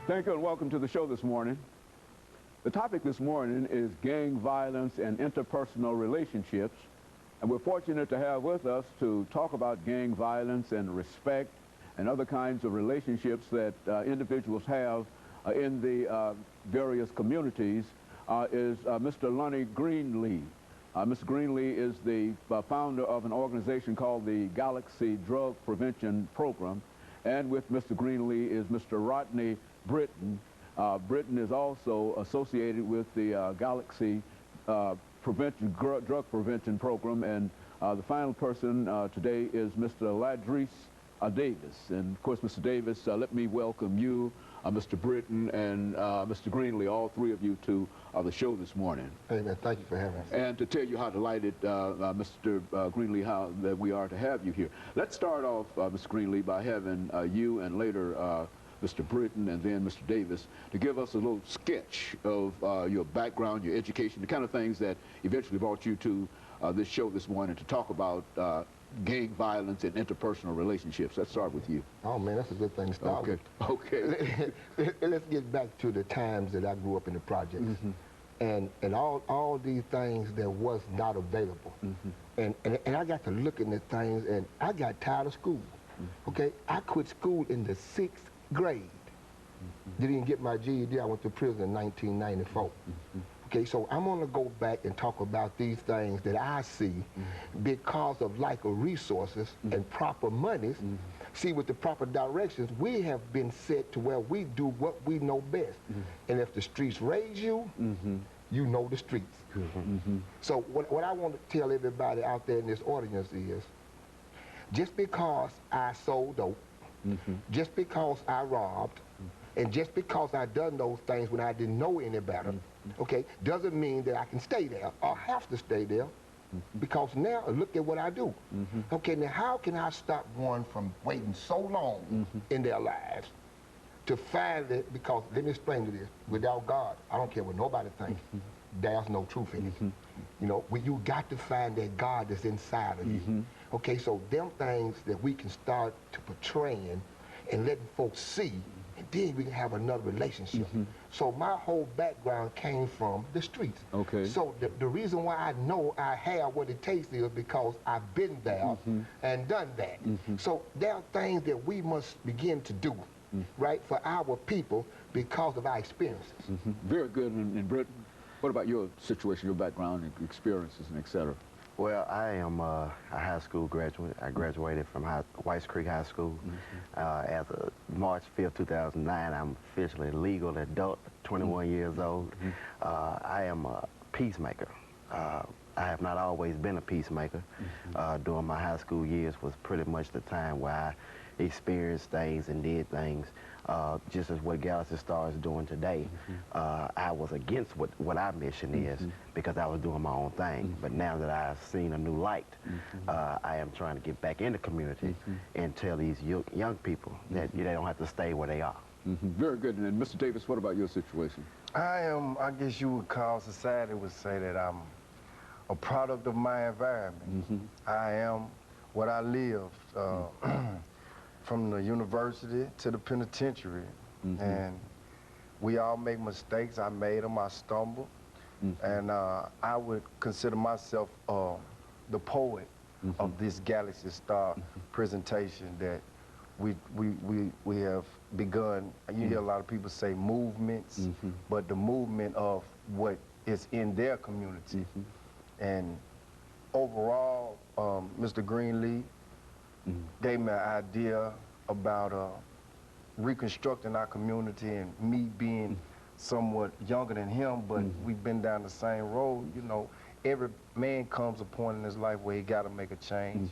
Thank you and welcome to the show this morning. The topic this morning is gang violence and interpersonal relationships. And we're fortunate to have with us to talk about gang violence and respect and other kinds of relationships that individuals have in the various communities is Mr. LGreenlee. Mr. Greenlee is the founder of an organization called the Galaxy Drug Prevention Program. And with Mr. Greenlee is Mr. RBritton1. RBritton is also associated with the Galaxy Drug Prevention Program. And the final person today is Mr. LDavis. And of course, Mr. Davis, let me welcome you, Mr. Britton, and Mr. Greenlee, all three of you to the show this morning. Hey, man, thank you for having us. And to tell you how delighted, Mr. Greenlee, how that we are to have you here. Let's start off, Mr. Greenlee, by having you and later Mr. Britton and then Mr. Davis to give us a little sketch of your background, your education, the kind of things that eventually brought you to this show this morning to talk about gang violence and interpersonal relationships. Let's start with you. Oh, man, that's a good thing to start with. Okay. Let's get back to the times that I grew up in the projects. And all these things that was not available. And I got to looking at things, and I got tired of school. Okay, I quit school in the 6th grade. Didn't even get my GED. I went to prison in 1994. Okay, so I'm going to go back and talk about these things that I see because of lack of resources and proper monies. See, with the proper directions, we have been set to where we do what we know best. And if the streets raise you, you know the streets. So what I want to tell everybody out there in this audience is, just because I sold dope, just because I robbed, and just because I done those things when I didn't know any better, okay, doesn't mean that I can stay there or have to stay there, because now look at what I do. Okay, now how can I stop one from waiting so long in their lives to find it? Because let me explain to this, without God, I don't care what nobody thinks, there's no truth in it. You know, you got to find that God that's inside of you. Okay, so them things that we can start to portraying and letting folks see, and then we can have another relationship. So my whole background came from the streets. Okay. So the reason why I know I have what it takes is because I've been there and done that. So there are things that we must begin to do, right, for our people because of our experiences. Very good. And Britton, what about your situation, your background, and experiences, and et cetera? Well, I am a high school graduate. I graduated from Whites Creek High School. As of March 5th, 2009, I'm officially a legal adult, 21 years old. I am a peacemaker. I have not always been a peacemaker. During my high school years was pretty much the time where I experienced things and did things, just as what Galaxy Star is doing today. I was against what our mission is because I was doing my own thing. But now that I've seen a new light, I am trying to get back in the community and tell these young people that they don't have to stay where they are. Very good. And then Mr. Davis, what about your situation? I guess you would call, society would say that I'm a product of my environment. I am what I live. From the university to the penitentiary. And we all make mistakes. I made them, I stumbled. And I would consider myself the poet of this Galaxy Star presentation that we have begun. You hear a lot of people say movements, but the movement of what is in their community. And overall, Mr. Greenlee gave me an idea about reconstructing our community, and me being somewhat younger than him, but we've been down the same road. You know, every man comes a point in his life where he got to make a change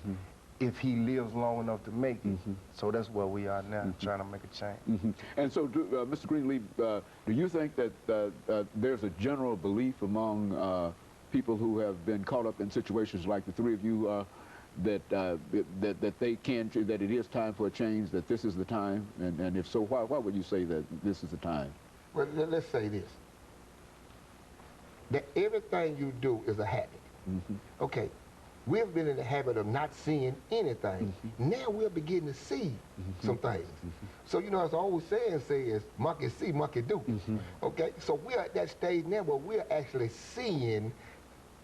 if he lives long enough to make it. So that's where we are now, trying to make a change. And so, Mr. Greenlee, do you think that there's a general belief among people who have been caught up in situations like the three of you that it is time for a change, that this is the time? And if so, why would you say that this is the time? Well, let's say this, that everything you do is a habit. Okay, We've been in the habit of not seeing anything. Now we're beginning to see some things. So, you know, as the old saying says, monkey see, monkey do. Okay, so we're at that stage now where we're actually seeing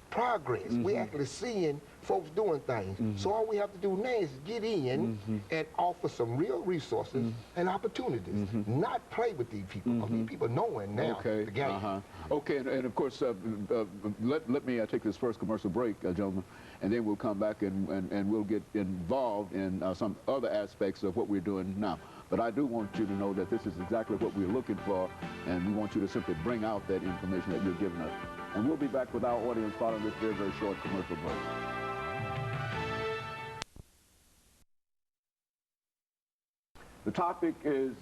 progress. We're actually seeing folks doing things. So all we have to do now is get in and offer some real resources and opportunities, not play with these people. These people knowing now the game. Okay, and of course, let me take this first commercial break, gentlemen, and then we'll come back and we'll get involved in some other aspects of what we're doing now. But I do want you to know that this is exactly what we're looking for, and we want you to simply bring out that information that you're giving us. And we'll be back with our audience following this very, very short commercial break. The topic is